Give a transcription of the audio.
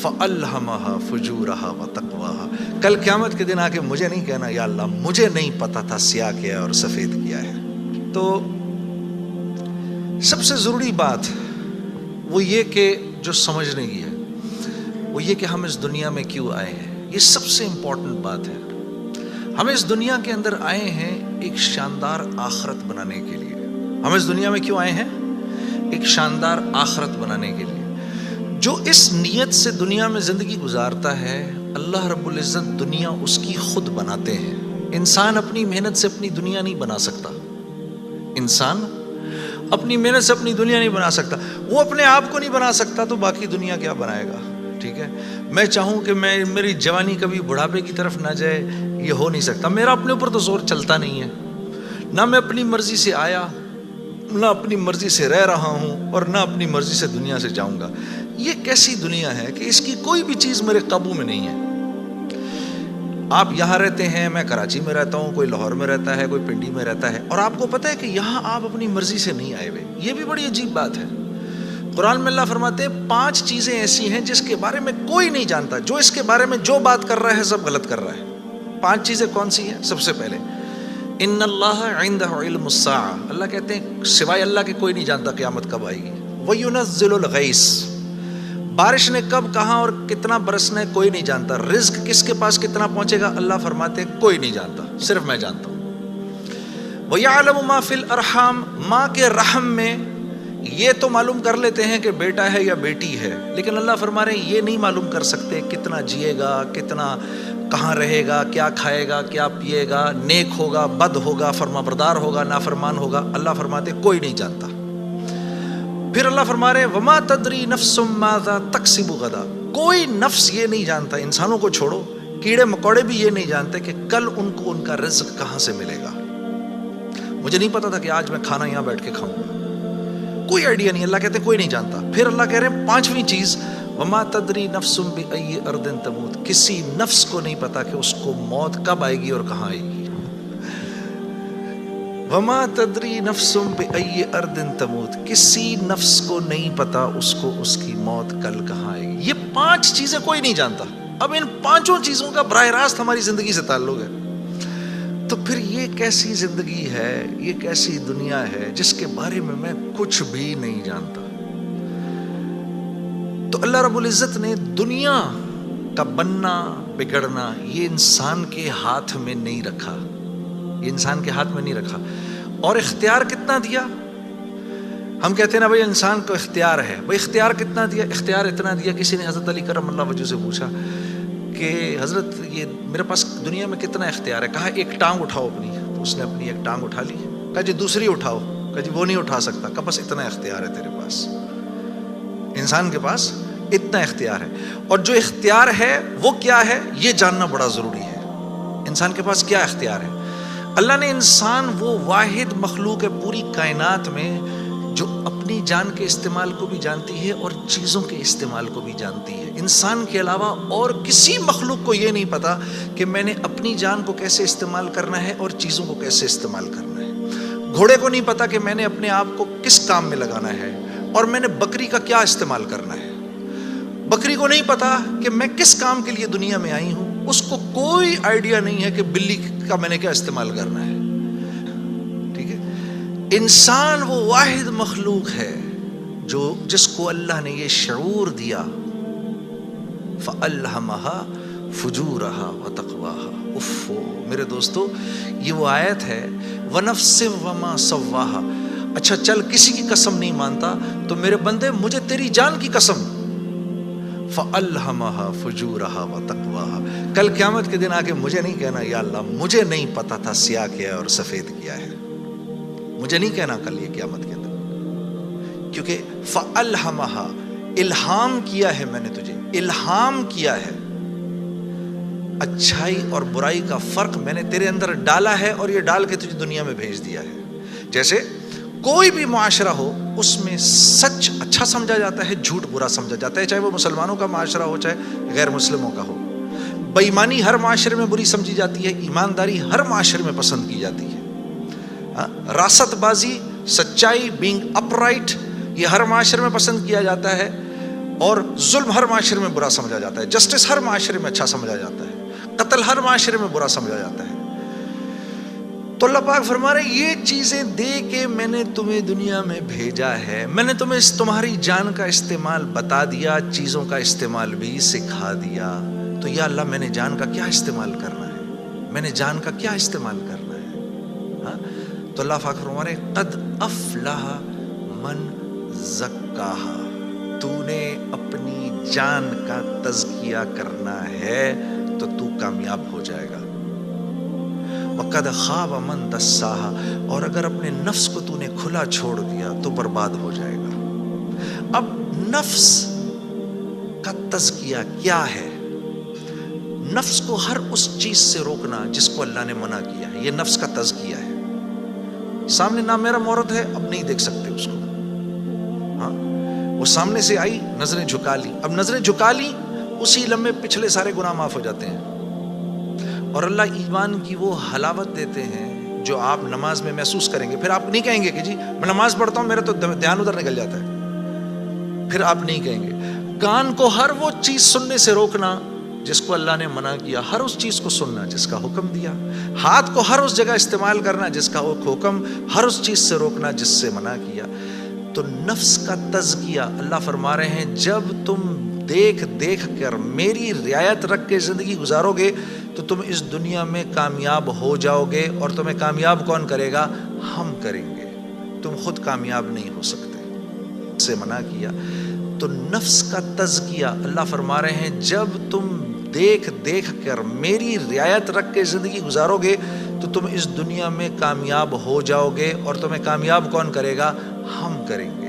فَأَلْهَمَهَا فُجُورَهَا وَتَقْوَاهَا. کل قیامت کے دن آ کے مجھے نہیں کہنا یا اللہ مجھے نہیں پتا تھا سیاہ کیا ہے اور سفید کیا ہے. تو سب سے ضروری بات وہ یہ کہ جو سمجھنے کی ہے وہ یہ کہ ہم اس دنیا میں کیوں آئے ہیں. یہ سب سے امپورٹنٹ بات ہے. ہم اس دنیا کے اندر آئے ہیں ایک شاندار آخرت بنانے کے لیے. ہم اس دنیا میں کیوں آئے ہیں؟ ایک شاندار آخرت بنانے کے لیے. جو اس نیت سے دنیا میں زندگی گزارتا ہے اللہ رب العزت دنیا اس کی خود بناتے ہیں. انسان اپنی محنت سے اپنی دنیا نہیں بنا سکتا. انسان اپنی محنت سے اپنی دنیا نہیں بنا سکتا. وہ اپنے آپ کو نہیں بنا سکتا تو باقی دنیا کیا بنائے گا؟ ٹھیک ہے. میں چاہوں کہ میری جوانی کبھی بڑھاپے کی طرف نہ جائے، یہ ہو نہیں سکتا. میرا اپنے اوپر تو زور چلتا نہیں ہے. نہ میں اپنی مرضی سے آیا، نہ اپنی مرضی سے رہ رہا ہوں، اور نہ اپنی مرضی سے دنیا سے جاؤں گا. یہ کیسی دنیا ہے کہ اس کی کوئی بھی چیز میرے قابو میں نہیں ہے. آپ یہاں رہتے ہیں، میں کراچی میں رہتا ہوں، کوئی لاہور میں رہتا ہے، کوئی پنڈی میں رہتا ہے، اور آپ کو پتہ ہے کہ یہاں آپ اپنی مرضی سے نہیں آئے ہوئے. یہ بھی بڑی عجیب بات ہے. قرآن میں اللہ فرماتے ہیں 5 چیزیں ایسی ہیں جس کے بارے میں کوئی نہیں جانتا. جو اس کے بارے میں جو بات کر رہا ہے سب غلط کر رہا ہے. 5 چیزیں کون سی ہیں؟ سب سے پہلے ان اللہ عندہ علم الساعہ. اللہ کہتے ہیں سوائے اللہ کے کوئی نہیں جانتا قیامت کب آئے گی. وَيُنَزِّلُ الْغَيْثَ. بارش نے کب کہاں اور کتنا برسنا ہے کوئی نہیں جانتا. رزق کس کے پاس کتنا پہنچے گا اللہ فرماتے ہیں کوئی نہیں جانتا، صرف میں جانتا ہوں. وَيَعْلَمُ مَا فِي الْأَرْحَامِ. ماں کے رحم میں یہ تو معلوم کر لیتے ہیں کہ بیٹا ہے یا بیٹی ہے، لیکن اللہ فرما رہے ہیں یہ نہیں معلوم کر سکتے کتنا جیے گا، کتنا کہاں رہے گا، کیا کھائے گا، کیا پیے گا، نیک ہوگا، بد ہوگا، فرما بردار ہوگا، نافرمان ہوگا. اللہ فرماتے کوئی نہیں جانتا. پھر اللہ فرما رہے وما تدری نفس ماذا تکسب غدا. کوئی نفس یہ نہیں جانتا، انسانوں کو چھوڑو، کیڑے مکوڑے بھی یہ نہیں جانتے کہ کل ان کو ان کا رزق کہاں سے ملے گا. مجھے نہیں پتا تھا کہ آج میں کھانا یہاں بیٹھ کے کھاؤں گا، کوئی آئیڈیا نہیں. اللہ کہتے ہیں کوئی نہیں جانتا. پھر اللہ کہہ رہے ہیں 5ویں چیز وما تدری نفس بأی ارض تموت. کسی نفس کو نہیں پتا کہ اس کو موت کب آئے گی اور کہاں آئے گی. وما تدری نفس بأی ارض تموت. کسی نفس کو نہیں پتا اس کو اس کی موت کل کہاں آئے گی. یہ 5 چیزیں کوئی نہیں جانتا. اب ان 5 چیزوں کا براہ راست ہماری زندگی سے تعلق ہے. تو پھر یہ کیسی زندگی ہے، یہ کیسی دنیا ہے جس کے بارے میں کچھ بھی نہیں جانتا. تو اللہ رب العزت نے دنیا کا بننا بگڑنا یہ انسان کے ہاتھ میں نہیں رکھا. یہ انسان کے ہاتھ میں نہیں رکھا. اور اختیار کتنا دیا؟ ہم کہتے ہیں نا بھائی انسان کو اختیار ہے. بھائی اختیار کتنا دیا؟ اختیار اتنا دیا. کسی نے حضرت علی کرم اللہ وجہ سے پوچھا کہ حضرت یہ میرے پاس دنیا میں کتنا اختیار ہے؟ کہا ایک ٹانگ اٹھاؤ اپنی. تو اس نے اپنی ایک ٹانگ اٹھا لی. کہا جی دوسری اٹھاؤ. کہا جی وہ نہیں اٹھا سکتا. کہا بس اتنا اختیار ہے تیرے پاس. انسان کے پاس اتنا اختیار ہے. اور جو اختیار ہے وہ کیا ہے یہ جاننا بڑا ضروری ہے. انسان کے پاس کیا اختیار ہے؟ اللہ نے انسان وہ واحد مخلوق ہے پوری کائنات میں جو اپنی جان کے استعمال کو بھی جانتی ہے اور چیزوں کے استعمال کو بھی جانتی ہے. انسان کے علاوہ اور کسی مخلوق کو یہ نہیں پتا کہ میں نے اپنی جان کو کیسے استعمال کرنا ہے اور چیزوں کو کیسے استعمال کرنا ہے. گھوڑے کو نہیں پتا کہ میں نے اپنے آپ کو کس کام میں لگانا ہے اور میں نے بکری کا کیا استعمال کرنا ہے. بکری کو نہیں پتا کہ میں کس کام کے لیے دنیا میں آئی ہوں. اس کو کوئی آئیڈیا نہیں ہے کہ بلی کا میں نے کیا استعمال کرنا ہے. ٹھیک ہے. انسان وہ واحد مخلوق ہے جس کو اللہ نے یہ شعور دیا فَأَلْهَمَهَا فُجُورَهَا وَتَقْوَاهَا. اف میرے دوستو یہ وہ آیت ہے وَنَفْسٍ وَمَا سَوَّاهَا. اچھا چل کسی کی قسم نہیں مانتا تو میرے بندے مجھے تیری جان کی قسم فَأَلْهَمَهَا فُجُورَهَا وَتَقْوَاهَا. کل قیامت کے دن آ کے مجھے نہیں کہنا یا اللہ مجھے نہیں پتا تھا سیاہ کیا ہے اور سفید کیا ہے. مجھے نہیں کہنا کل یہ قیامت کے دن، کیونکہ فَأَلْهَمَهَا الہام کیا ہے میں نے تجھے، الہام کیا ہے. اچھائی اور برائی کا فرق میں نے تیرے اندر ڈالا ہے اور یہ ڈال کے تجھے دنیا میں بھیج دیا ہے. جیسے کوئی بھی معاشرہ ہو اس میں سچ اچھا سمجھا جاتا ہے، جھوٹ برا سمجھا جاتا ہے، چاہے وہ مسلمانوں کا معاشرہ ہو چاہے غیر مسلموں کا ہو. بے ایمانی ہر معاشرے میں بری سمجھی جاتی ہے، ایمانداری ہر معاشرے میں پسند کی جاتی ہے. راست بازی، سچائی، بینگ اپ رائٹ یہ ہر معاشرے میں پسند کیا جاتا ہے. اور ظلم ہر معاشرے میں برا سمجھا جاتا ہے، جسٹس ہر معاشرے میں اچھا سمجھا جاتا ہے، قتل ہر معاشرے میں برا سمجھا جاتا ہے۔ تو اللہ پاک فرما رہے یہ چیزیں دے کے میں نے تمہیں دنیا میں بھیجا ہے، میں نے تمہیں تمہاری جان کا استعمال بتا دیا، چیزوں کا استعمال بھی سکھا دیا۔ تو یا اللہ میں نے جان کا کیا استعمال کرنا ہے، میں نے جان کا کیا استعمال کرنا ہے؟ ہاں؟ تو اللہ پاک فرما رہے قد افلح من زکاہا، تو نے اپنی جان کا تزکیہ کرنا ہے تو تو کامیاب ہو جائے گا۔ وَقَدْ خَابَ مَنْ دَسَّاهَا، اور اگر اپنے نفس کو تو نے کھلا چھوڑ دیا تو برباد ہو جائے گا۔ اب نفس کا تزکیہ کیا ہے؟ نفس کو ہر اس چیز سے روکنا جس کو اللہ نے منع کیا ہے، یہ نفس کا تزکیہ ہے۔ سامنے نہ میرا مورد ہے، اب نہیں دیکھ سکتے اس کو، ہاں وہ سامنے سے آئی، نظریں جھکا لی، اب نظریں جھکا لی اسی لمحے پچھلے سارے گناہ معاف ہو جاتے ہیں۔ اور اللہ ایمان کی وہ حلاوت دیتے ہیں جو آپ نماز میں محسوس کریں گے، پھر آپ نہیں کہیں گے کہ جی میں نماز پڑھتا ہوں میرا تو دھیان ادھر نکل جاتا ہے، پھر آپ نہیں کہیں گے۔ کان کو ہر وہ چیز سننے سے روکنا جس کو اللہ نے منع کیا، ہر اس چیز کو سننا جس کا حکم دیا۔ ہاتھ کو ہر اس جگہ استعمال کرنا جس کا حکم، ہر اس چیز سے روکنا جس سے منع کیا۔ تو نفس کا تزکیہ اللہ فرما رہے ہیں جب تم دیکھ دیکھ کر میری رعایت رکھ کے زندگی گزارو گے تو تم اس دنیا میں کامیاب ہو جاؤ گے، اور تمہیں کامیاب کون کرے گا؟ ہم کریں گے، تم خود کامیاب نہیں ہو سکتے، سے منع کیا۔ تو نفس کا تزکیہ اللہ فرما رہے ہیں جب تم دیکھ دیکھ کر میری رعایت رکھ کے زندگی گزارو گے تو تم اس دنیا میں کامیاب ہو جاؤ گے، اور تمہیں کامیاب کون کرے گا؟ ہم کریں گے۔